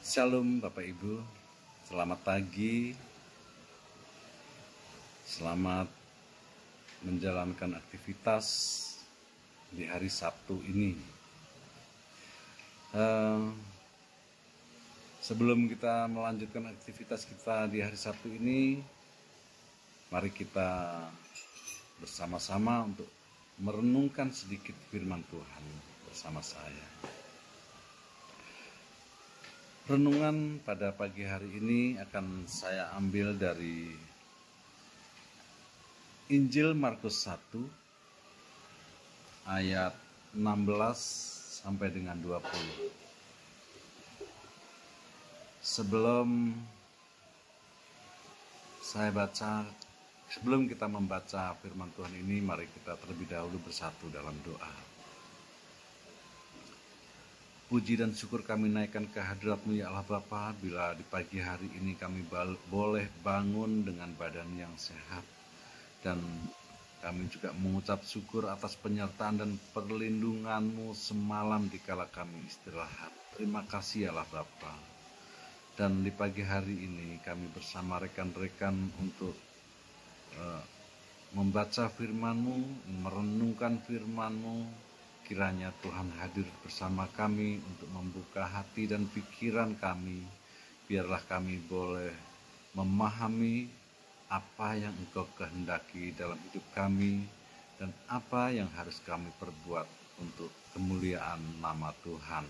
Shalom Bapak Ibu, selamat pagi, selamat menjalankan aktivitas di hari Sabtu ini. Sebelum kita melanjutkan aktivitas kita di hari Sabtu ini, mari kita bersama-sama untuk merenungkan sedikit firman Tuhan bersama saya. Renungan pada pagi hari ini akan saya ambil dari Injil Markus 1 ayat 16 sampai dengan 20. Sebelum kita membaca firman Tuhan ini, mari kita terlebih dahulu bersatu dalam doa. Puji dan syukur kami naikkan ke hadirat-Mu ya Allah Bapa, bila di pagi hari ini kami boleh bangun dengan badan yang sehat. Dan kami juga mengucap syukur atas penyertaan dan perlindungan-Mu semalam dikala kami istirahat. Terima kasih ya Allah Bapa. Dan di pagi hari ini kami bersama rekan-rekan untuk membaca firman-Mu, merenungkan firman-Mu. Kiranya Tuhan hadir bersama kami untuk membuka hati dan pikiran kami. Biarlah kami boleh memahami apa yang Engkau kehendaki dalam hidup kami dan apa yang harus kami perbuat untuk kemuliaan nama Tuhan.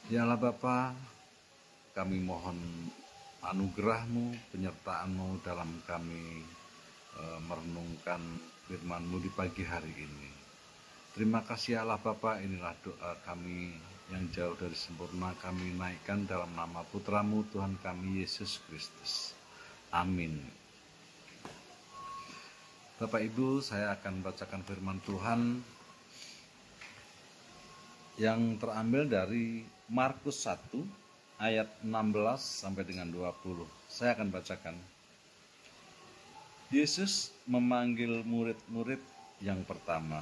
Ya Allah Bapa, kami mohon anugerah-Mu, penyertaan-Mu dalam kami merenungkan firman-Mu di pagi hari ini. Terima kasih Allah Bapa, inilah doa kami yang jauh dari sempurna kami naikkan dalam nama Putra-Mu Tuhan kami Yesus Kristus. Amin. Bapak Ibu, saya akan bacakan firman Tuhan yang terambil dari Markus 1 ayat 16 sampai dengan 20. Saya akan bacakan. Yesus memanggil murid-murid yang pertama.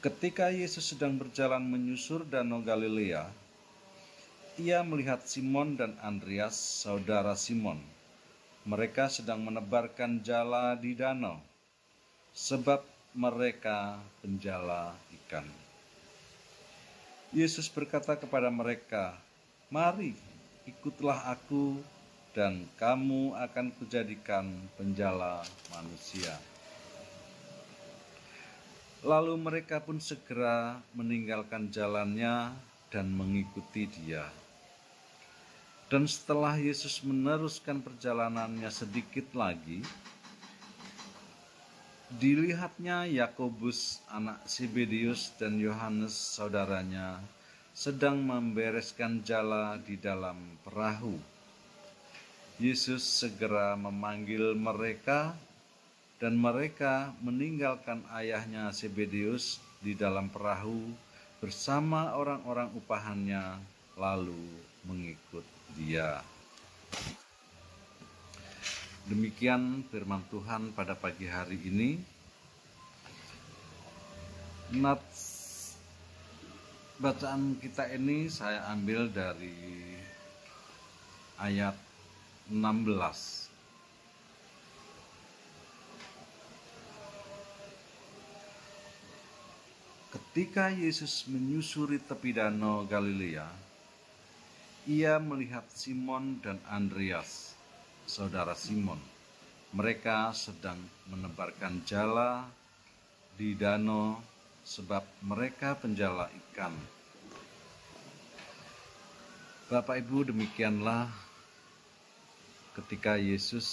Ketika Yesus sedang berjalan menyusur Danau Galilea, Ia melihat Simon dan Andreas, saudara Simon. Mereka sedang menebarkan jala di danau, sebab mereka penjala ikan. Yesus berkata kepada mereka, "Mari, ikutlah aku, dan kamu akan kujadikan penjala manusia." Lalu mereka pun segera meninggalkan jalannya dan mengikuti Dia. Dan setelah Yesus meneruskan perjalanannya sedikit lagi, dilihatnya Yakobus anak Zebedeus dan Yohanes saudaranya sedang membereskan jala di dalam perahu. Yesus segera memanggil mereka, dan mereka meninggalkan ayahnya Zebedeus di dalam perahu bersama orang-orang upahannya, lalu mengikut Dia. Demikian firman Tuhan pada pagi hari ini. Nats bacaan kita ini saya ambil dari ayat 16. Ketika Yesus menyusuri tepi danau Galilea, Ia melihat Simon dan Andreas, saudara Simon. Mereka sedang menebarkan jala di danau, sebab mereka penjala ikan. Bapak Ibu, demikianlah ketika Yesus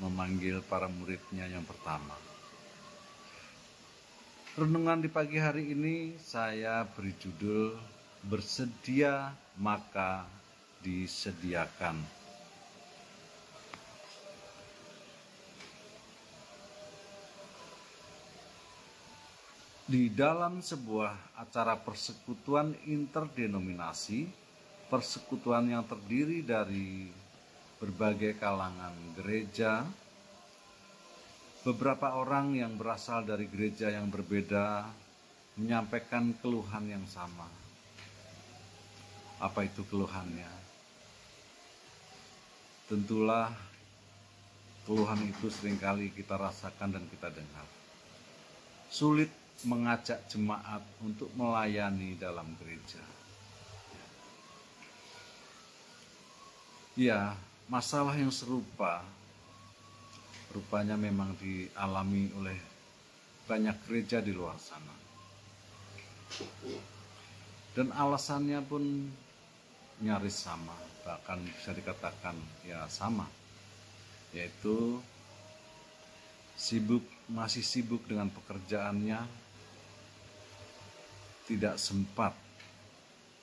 memanggil para murid-Nya yang pertama. Renungan di pagi hari ini saya beri judul "Bersedia maka disediakan". Di dalam sebuah acara persekutuan interdenominasi, persekutuan yang terdiri dari berbagai kalangan gereja, beberapa orang yang berasal dari gereja yang berbeda menyampaikan keluhan yang sama. Apa itu keluhannya? Tentulah keluhan itu seringkali kita rasakan dan kita dengar. Sulit mengajak jemaat untuk melayani dalam gereja. Ya, masalah yang serupa rupanya memang dialami oleh banyak gereja di luar sana. Dan alasannya pun nyaris sama, bahkan bisa dikatakan ya sama, yaitu masih sibuk dengan pekerjaannya, tidak sempat,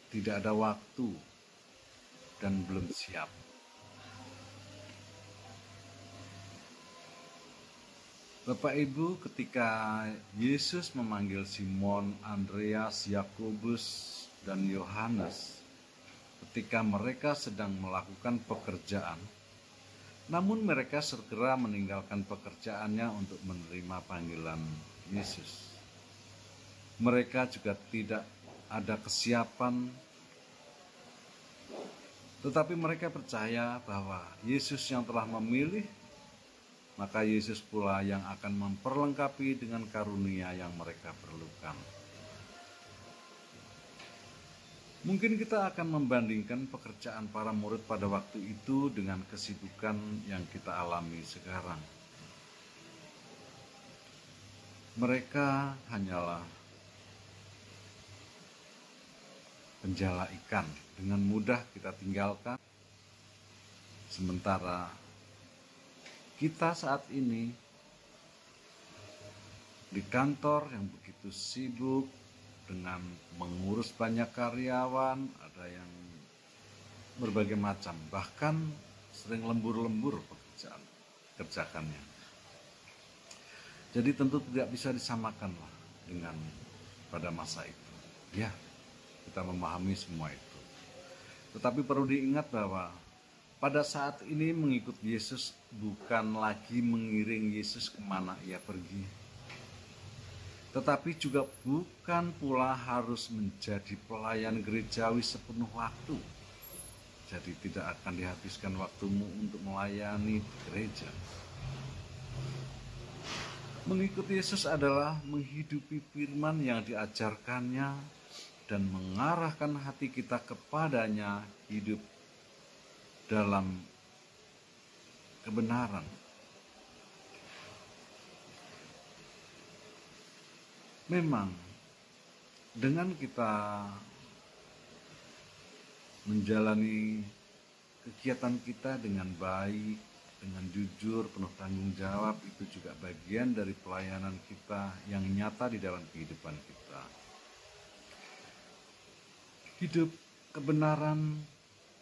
tidak ada waktu, dan belum siap. Bapak Ibu, ketika Yesus memanggil Simon, Andreas, Yakobus, dan Yohanes, ketika mereka sedang melakukan pekerjaan, namun mereka segera meninggalkan pekerjaannya untuk menerima panggilan Yesus. Mereka juga tidak ada kesiapan, tetapi mereka percaya bahwa Yesus yang telah memilih, maka Yesus pula yang akan memperlengkapi dengan karunia yang mereka perlukan. Mungkin kita akan membandingkan pekerjaan para murid pada waktu itu dengan kesibukan yang kita alami sekarang. Mereka hanyalah penjala ikan, dengan mudah kita tinggalkan. Sementara kita saat ini di kantor yang begitu sibuk dengan mengurus banyak karyawan, ada yang berbagai macam, bahkan sering lembur-lembur kerjakannya. Jadi tentu tidak bisa disamakan lah dengan pada masa itu. Ya, kita memahami semua itu. Tetapi perlu diingat bahwa pada saat ini mengikut Yesus bukan lagi mengiring Yesus kemana ia pergi, tetapi juga bukan pula harus menjadi pelayan gerejawi sepenuh waktu. Jadi tidak akan dihabiskan waktumu untuk melayani di gereja. Mengikut Yesus adalah menghidupi firman yang diajarkannya dan mengarahkan hati kita kepadanya, hidup dalam kebenaran. Memang dengan kita menjalani kegiatan kita dengan baik, dengan jujur, penuh tanggung jawab, itu juga bagian dari pelayanan kita yang nyata di dalam kehidupan kita. Hidup kebenaran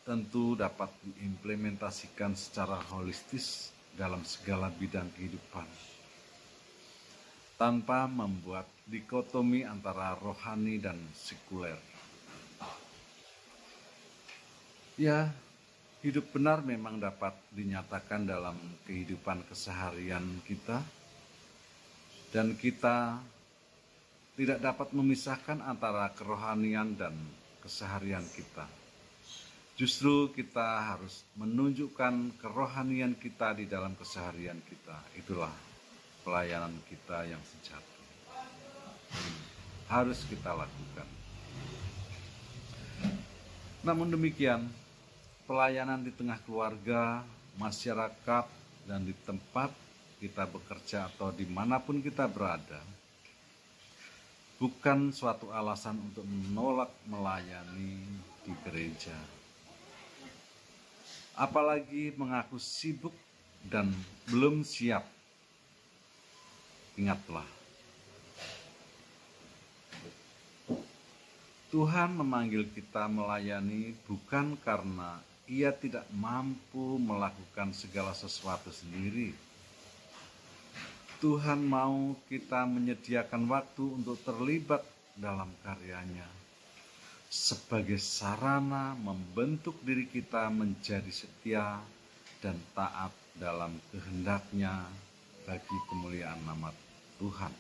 tentu dapat diimplementasikan secara holistis dalam segala bidang kehidupan, tanpa membuat dikotomi antara rohani dan sekuler. Ya, hidup benar memang dapat dinyatakan dalam kehidupan keseharian kita, dan kita tidak dapat memisahkan antara kerohanian dan keseharian kita. Justru kita harus menunjukkan kerohanian kita di dalam keseharian kita. Itulah pelayanan kita yang sejati. Harus kita lakukan. Namun demikian, pelayanan di tengah keluarga, masyarakat, dan di tempat kita bekerja atau dimanapun kita berada, bukan suatu alasan untuk menolak melayani di gereja. Apalagi mengaku sibuk dan belum siap. Ingatlah, Tuhan memanggil kita melayani bukan karena Ia tidak mampu melakukan segala sesuatu sendiri. Tuhan mau kita menyediakan waktu untuk terlibat dalam karyanya sebagai sarana membentuk diri kita menjadi setia dan taat dalam kehendaknya bagi kemuliaan nama Tuhan.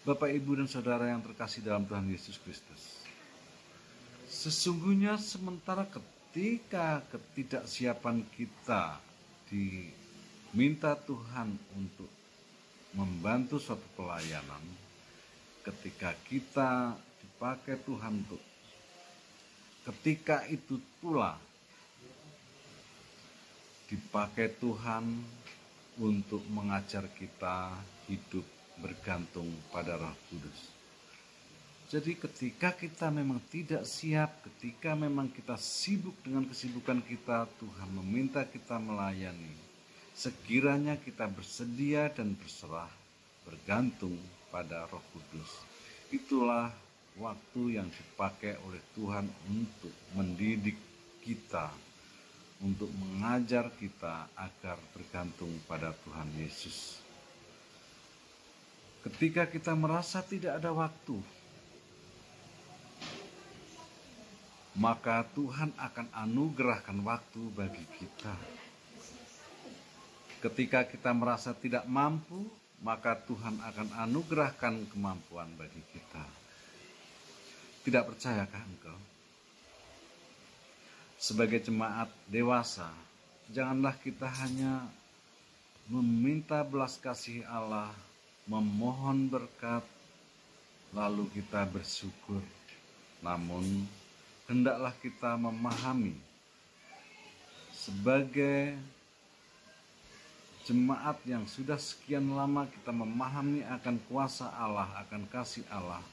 Bapak, Ibu, dan Saudara yang terkasih dalam Tuhan Yesus Kristus, Sesungguhnya sementara ketika ketidaksiapan kita diminta Tuhan untuk membantu suatu pelayanan, ketika kita dipakai Tuhan untuk ketika itu pula dipakai Tuhan untuk mengajar kita hidup bergantung pada Roh Kudus. Jadi ketika kita memang tidak siap, ketika memang kita sibuk dengan kesibukan kita, Tuhan meminta kita melayani. Sekiranya kita bersedia dan berserah, bergantung pada Roh Kudus. Itulah waktu yang dipakai oleh Tuhan untuk mendidik kita, untuk mengajar kita agar bergantung pada Tuhan Yesus. Ketika kita merasa tidak ada waktu, maka Tuhan akan anugerahkan waktu bagi kita. Ketika kita merasa tidak mampu, maka Tuhan akan anugerahkan kemampuan bagi kita. Tidak percayakah engkau? Sebagai jemaat dewasa, janganlah kita hanya meminta belas kasih Allah, memohon berkat, lalu kita bersyukur. Namun, hendaklah kita memahami sebagai jemaat yang sudah sekian lama kita memahami akan kuasa Allah, akan kasih Allah.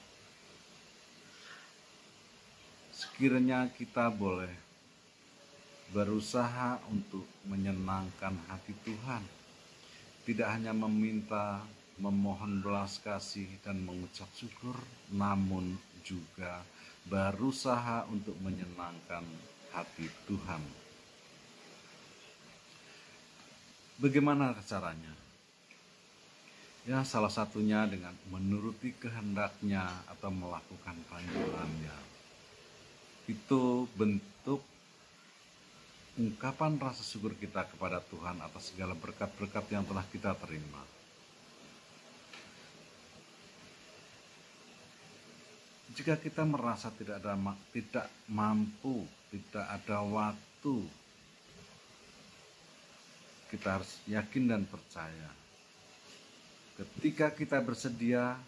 Sekiranya kita boleh berusaha untuk menyenangkan hati Tuhan, tidak hanya meminta, memohon belas kasih dan mengucap syukur, namun juga berusaha untuk menyenangkan hati Tuhan. Bagaimana caranya? Ya, salah satunya dengan menuruti kehendaknya atau melakukan panggilannya. Itu bentuk ungkapan rasa syukur kita kepada Tuhan atas segala berkat-berkat yang telah kita terima. Jika kita merasa tidak mampu, tidak ada waktu, kita harus yakin dan percaya. Ketika kita bersedia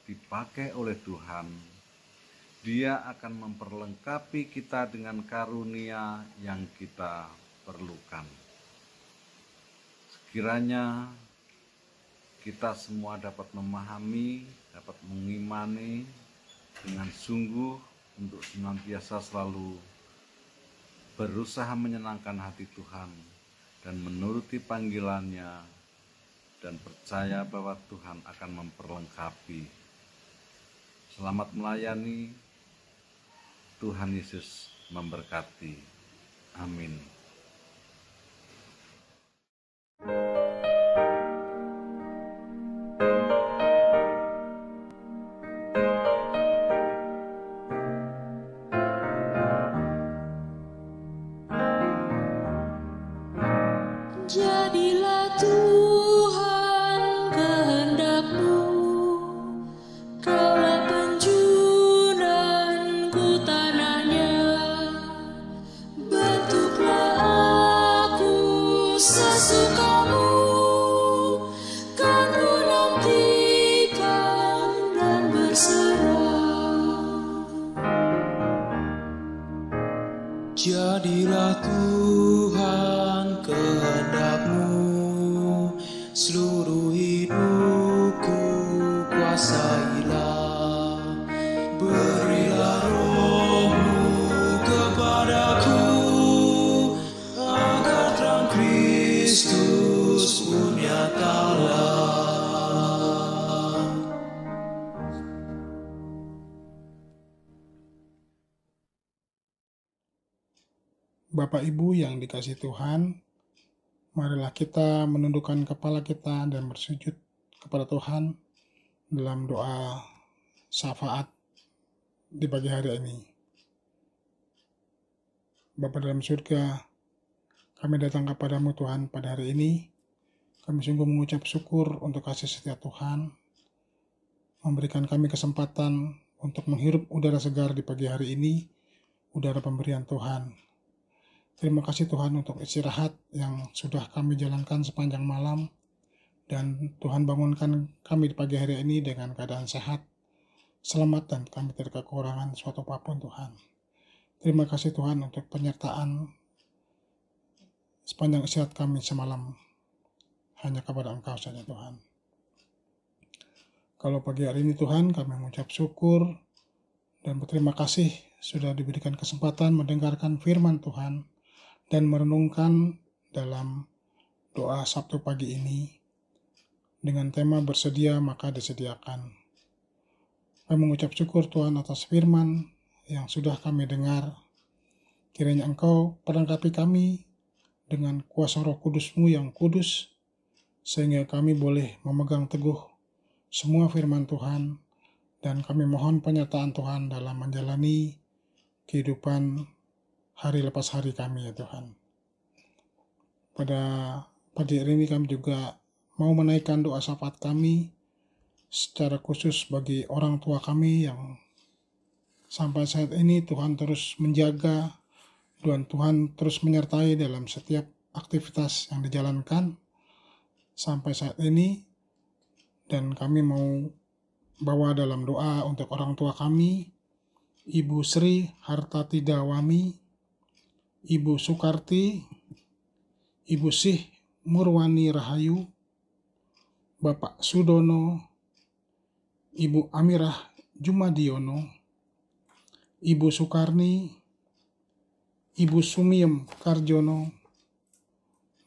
dipakai oleh Tuhan, Dia akan memperlengkapi kita dengan karunia yang kita perlukan. Sekiranya kita semua dapat memahami, dapat mengimani dengan sungguh untuk senantiasa selalu berusaha menyenangkan hati Tuhan dan menuruti panggilannya, dan percaya bahwa Tuhan akan memperlengkapi. Selamat melayani, Tuhan Yesus memberkati. Amin. Jadilah Tuhan kehendak-Mu, Kaulah penjunanku tanahnya. Bentuklah aku sesuka-Mu, kan ku nantikan dan berserah. Jadilah Tuhan kehendak-Mu, seluruh hidupku kuasailah. Berilah Roh-Mu kepadaku, agar terang Kristus pun nyatalah. Bapak Ibu yang dikasihi Tuhan, marilah kita menundukkan kepala kita dan bersujud kepada Tuhan dalam doa syafaat di pagi hari ini. Bapa dalam surga, kami datang kepadamu Tuhan pada hari ini. Kami sungguh mengucap syukur untuk kasih setia Tuhan, memberikan kami kesempatan untuk menghirup udara segar di pagi hari ini, udara pemberian Tuhan. Terima kasih Tuhan untuk istirahat yang sudah kami jalankan sepanjang malam, dan Tuhan bangunkan kami di pagi hari ini dengan keadaan sehat, selamat, dan kami tidak kekurangan suatu apapun Tuhan. Terima kasih Tuhan untuk penyertaan sepanjang istirahat kami semalam, hanya kepada Engkau saja Tuhan. Kalau pagi hari ini Tuhan, kami mengucap syukur dan berterima kasih sudah diberikan kesempatan mendengarkan firman Tuhan dan merenungkan dalam doa Sabtu pagi ini dengan tema bersedia maka disediakan. Kami mengucap syukur Tuhan atas firman yang sudah kami dengar. Kiranya Engkau perlengkapi kami dengan kuasa Roh Kudus-Mu yang kudus, sehingga kami boleh memegang teguh semua firman Tuhan, dan kami mohon penyertaan Tuhan dalam menjalani kehidupan hari lepas hari kami ya Tuhan. Pada pagi hari ini kami juga mau menaikkan doa syafaat kami secara khusus bagi orang tua kami yang sampai saat ini Tuhan terus menjaga, dan Tuhan terus menyertai dalam setiap aktivitas yang dijalankan sampai saat ini. Dan kami mau bawa dalam doa untuk orang tua kami, Ibu Sri Hartati Dawami, Ibu Sukarti, Ibu Sih Murwani Rahayu, Bapak Sudono, Ibu Amirah Jumadiono, Ibu Sukarni, Ibu Sumiem Karjono,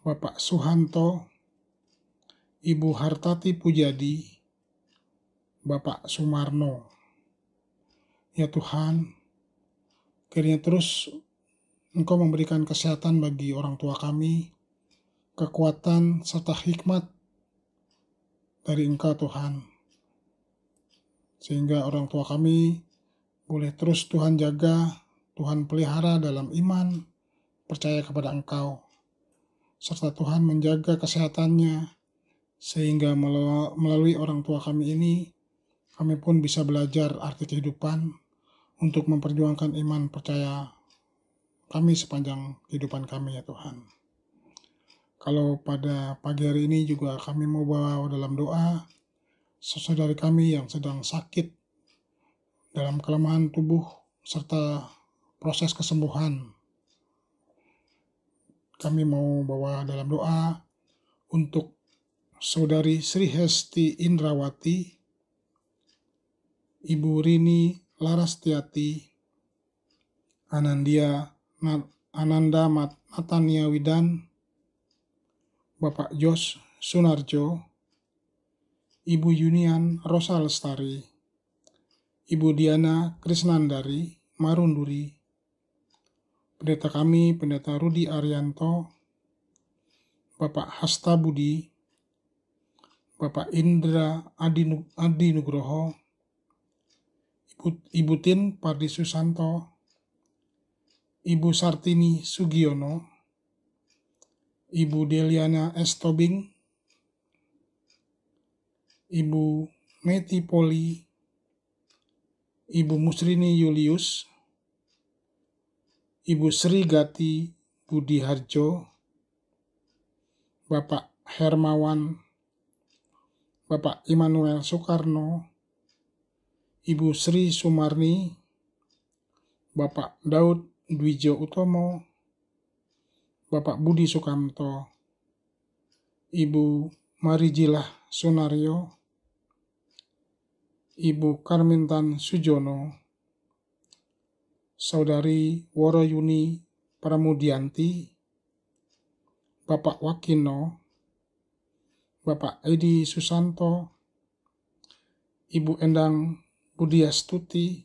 Bapak Suhanto, Ibu Hartati Pujadi, Bapak Sumarno. Ya Tuhan, kiranya terus Engkau memberikan kesehatan bagi orang tua kami, kekuatan serta hikmat dari Engkau Tuhan, sehingga orang tua kami boleh terus Tuhan jaga, Tuhan pelihara dalam iman, percaya kepada Engkau, serta Tuhan menjaga kesehatannya, sehingga melalui orang tua kami ini, kami pun bisa belajar arti kehidupan untuk memperjuangkan iman percaya kami sepanjang kehidupan kami ya Tuhan. Kalau pada pagi hari ini juga kami mau bawa dalam doa saudari kami yang sedang sakit dalam kelemahan tubuh serta proses kesembuhan. Kami mau bawa dalam doa untuk Saudari Sri Hesti Indrawati, Ibu Rini Larastiati, Ananda Matania Widan, Bapak Jos Sunarjo, Ibu Yunian Rosa Lestari, Ibu Diana Krisnandari Marunduri, pendeta kami, Pendeta Rudi Arianto, Bapak Hasta Budi, Bapak Indra Adi Nugroho, Ibu Tin Pardi Susanto, Ibu Sartini Sugiono, Ibu Deliana S. Tobing, Ibu Meti Poli, Ibu Musrini Julius, Ibu Sri Gati Budi Harjo, Bapak Hermawan, Bapak Immanuel Soekarno, Ibu Sri Sumarni, Bapak Daud Dwijo Utomo, Bapak Budi Sukamto, Ibu Marijilah Sunario, Ibu Karmintan Sujono, Saudari Woroyuni Pramudianti, Bapak Wakino, Bapak Edi Susanto, Ibu Endang Budiastuti,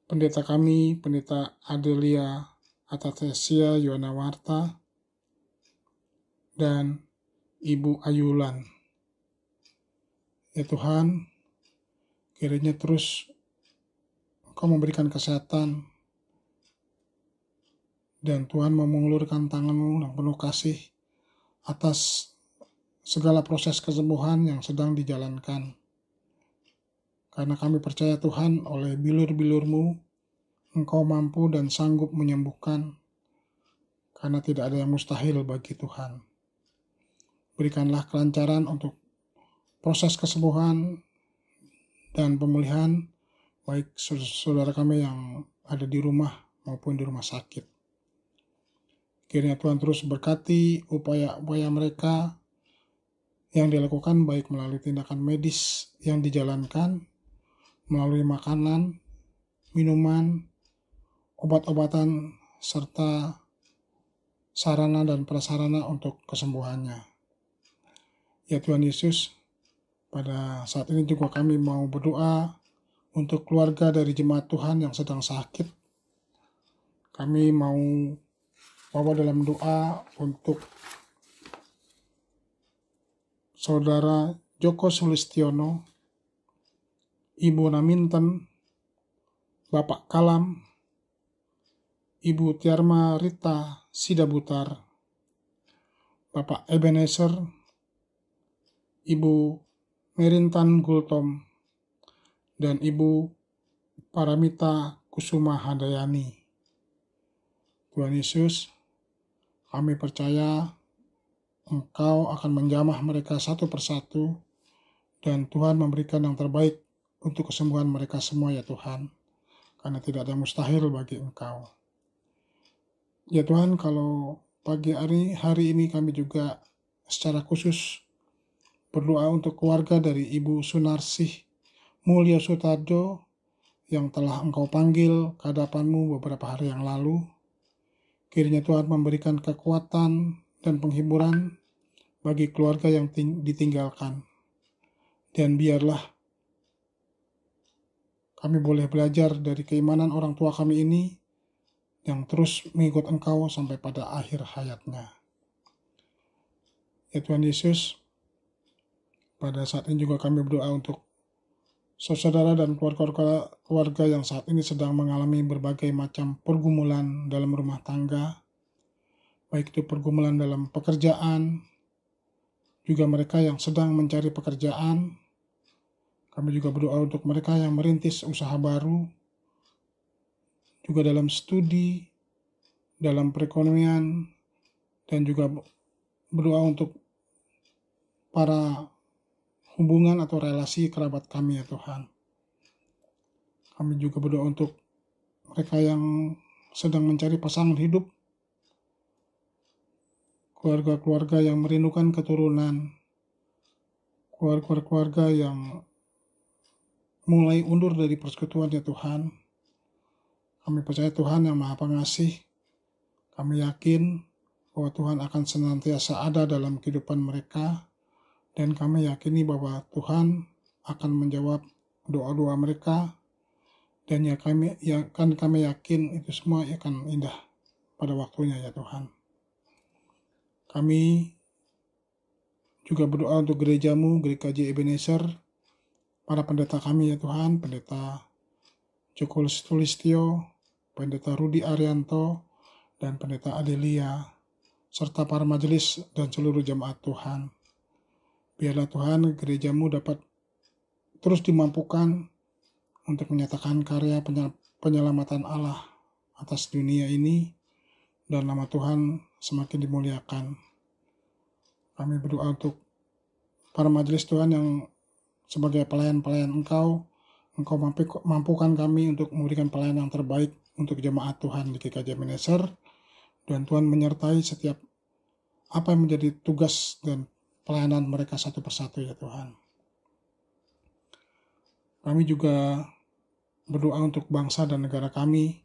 pendeta kami, Pendeta Adelia Atatesia Yonawarta, dan Ibu Ayulan. Ya Tuhan, kiranya terus Engkau memberikan kesehatan, dan Tuhan mengulurkan tangan-Mu yang penuh kasih atas segala proses kesembuhan yang sedang dijalankan. Karena kami percaya Tuhan oleh bilur-bilur-Mu, Engkau mampu dan sanggup menyembuhkan, karena tidak ada yang mustahil bagi Tuhan. Berikanlah kelancaran untuk proses kesembuhan dan pemulihan, baik saudara kami yang ada di rumah maupun di rumah sakit. Kiranya Tuhan terus berkati upaya-upaya mereka yang dilakukan, baik melalui tindakan medis yang dijalankan, melalui makanan, minuman, obat-obatan, serta sarana dan prasarana untuk kesembuhannya. Ya Tuhan Yesus, pada saat ini juga kami mau berdoa untuk keluarga dari jemaat Tuhan yang sedang sakit. Kami mau bawa dalam doa untuk Saudara Joko Sulistiono, Ibu Naminten, Bapak Kalam, Ibu Tiarma Rita Sidabutar, Bapak Ebenezer, Ibu Merintan Gultom, dan Ibu Paramita Kusuma Handayani. Tuhan Yesus, kami percaya Engkau akan menjamah mereka satu persatu, dan Tuhan memberikan yang terbaik untuk kesembuhan mereka semua ya Tuhan, karena tidak ada mustahil bagi Engkau. Ya Tuhan, kalau pagi hari ini kami juga secara khusus berdoa untuk keluarga dari Ibu Sunarsih Mulyo Sutarjo yang telah Engkau panggil ke hadapan-Mu beberapa hari yang lalu. Kiranya Tuhan memberikan kekuatan dan penghiburan bagi keluarga yang ditinggalkan. Dan biarlah kami boleh belajar dari keimanan orang tua kami ini yang terus mengikut Engkau sampai pada akhir hayatnya. Ya Tuhan Yesus, pada saat ini juga kami berdoa untuk saudara dan keluarga yang saat ini sedang mengalami berbagai macam pergumulan dalam rumah tangga, baik itu pergumulan dalam pekerjaan, juga mereka yang sedang mencari pekerjaan. Kami juga berdoa untuk mereka yang merintis usaha baru, juga dalam studi, dalam perekonomian, dan juga berdoa untuk para hubungan atau relasi kerabat kami ya Tuhan. Kami juga berdoa untuk mereka yang sedang mencari pasangan hidup, keluarga-keluarga yang merindukan keturunan, keluarga-keluarga yang mulai undur dari persekutuan ya Tuhan. Kami percaya Tuhan yang Maha Pengasih. Kami yakin bahwa Tuhan akan senantiasa ada dalam kehidupan mereka, dan kami yakini bahwa Tuhan akan menjawab doa-doa mereka, dan kami yakin itu semua akan indah pada waktunya ya Tuhan. Kami juga berdoa untuk gereja-Mu, GKJ Ebenezer, para pendeta kami ya Tuhan, pendeta Joko Sulistyo, pendeta Rudi Arianto, dan pendeta Adelia, serta para majelis dan seluruh jemaat Tuhan. Biarlah Tuhan gereja-Mu dapat terus dimampukan untuk menyatakan karya penyelamatan Allah atas dunia ini, dan nama Tuhan semakin dimuliakan. Kami berdoa untuk para majelis Tuhan yang sebagai pelayan-pelayan Engkau mampukan kami untuk memberikan pelayanan yang terbaik untuk jemaat Tuhan di GKJ Ebenezer, dan Tuhan menyertai setiap apa yang menjadi tugas dan pelayanan mereka satu persatu ya Tuhan. Kami juga berdoa untuk bangsa dan negara kami.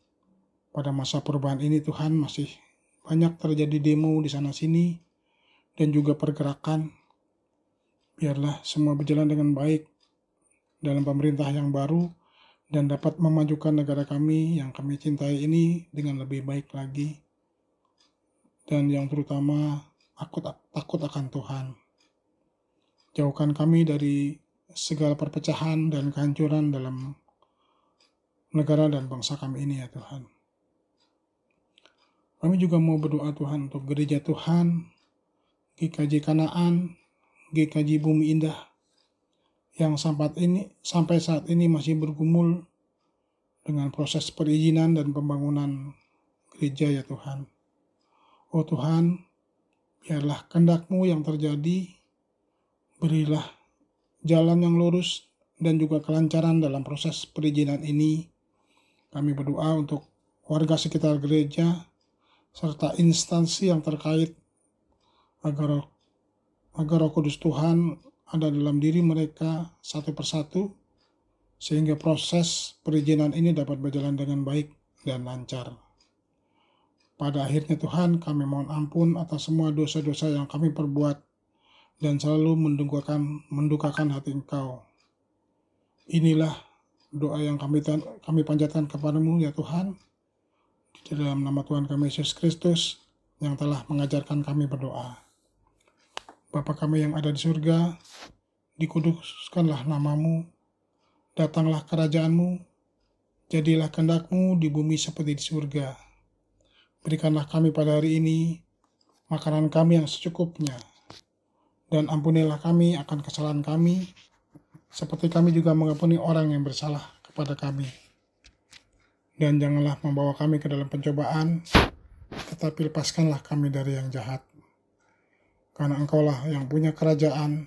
Pada masa perubahan ini Tuhan, masih banyak terjadi demo di sana-sini dan juga pergerakan. Biarlah semua berjalan dengan baik dalam pemerintah yang baru dan dapat memajukan negara kami yang kami cintai ini dengan lebih baik lagi. Dan yang terutama, takut akan Tuhan. Jauhkan kami dari segala perpecahan dan kehancuran dalam negara dan bangsa kami ini ya Tuhan. Kami juga mau berdoa Tuhan untuk gereja Tuhan, GKJ Kanaan, GKJ Bumi Indah, yang sampai saat ini masih bergumul dengan proses perizinan dan pembangunan gereja ya Tuhan. Oh Tuhan, biarlah kehendak-Mu yang terjadi, berilah jalan yang lurus dan juga kelancaran dalam proses perizinan ini. Kami berdoa untuk warga sekitar gereja, serta instansi yang terkait, agar Roh Kudus Tuhan ada dalam diri mereka satu persatu, sehingga proses perizinan ini dapat berjalan dengan baik dan lancar. Pada akhirnya Tuhan, kami mohon ampun atas semua dosa-dosa yang kami perbuat dan selalu mendukakan hati Engkau. Inilah doa yang kami panjatkan kepadamu ya Tuhan, di dalam nama Tuhan kami Yesus Kristus yang telah mengajarkan kami berdoa. Bapa kami yang ada di surga, dikuduskanlah namamu, datanglah kerajaan-Mu, jadilah kehendak-Mu di bumi seperti di surga. Berikanlah kami pada hari ini makanan kami yang secukupnya, dan ampunilah kami akan kesalahan kami, seperti kami juga mengampuni orang yang bersalah kepada kami. Dan janganlah membawa kami ke dalam pencobaan, tetapi lepaskanlah kami dari yang jahat. Karena Engkaulah yang punya kerajaan,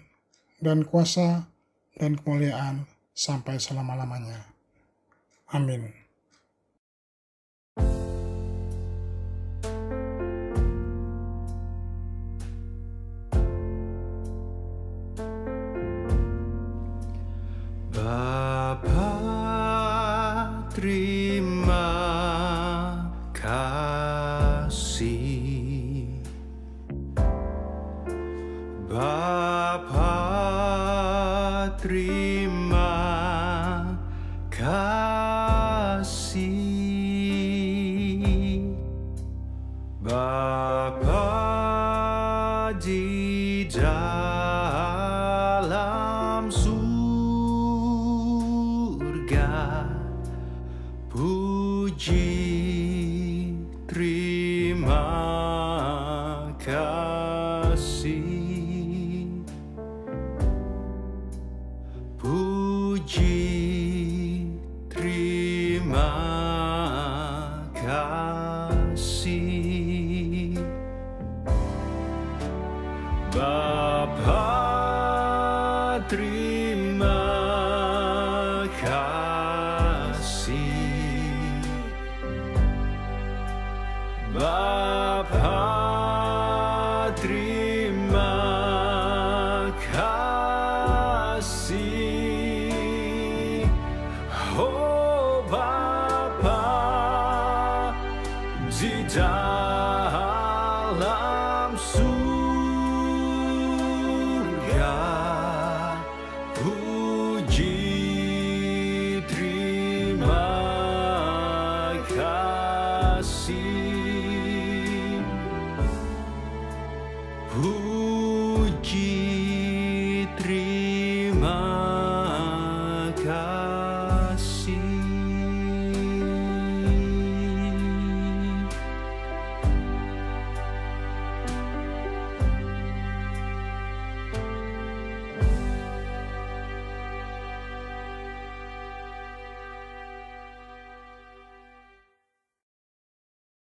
dan kuasa, dan kemuliaan, sampai selama-lamanya. Amin. Bapa, terima kasih. Bapa, terima kasih. Bapa di dalam surga, puji terima kasih. Puji terima kasih. Bapa terima kasih. Bapa terima kasih. Oh Bapa di dalam surga, puji terima kasih. Puji terima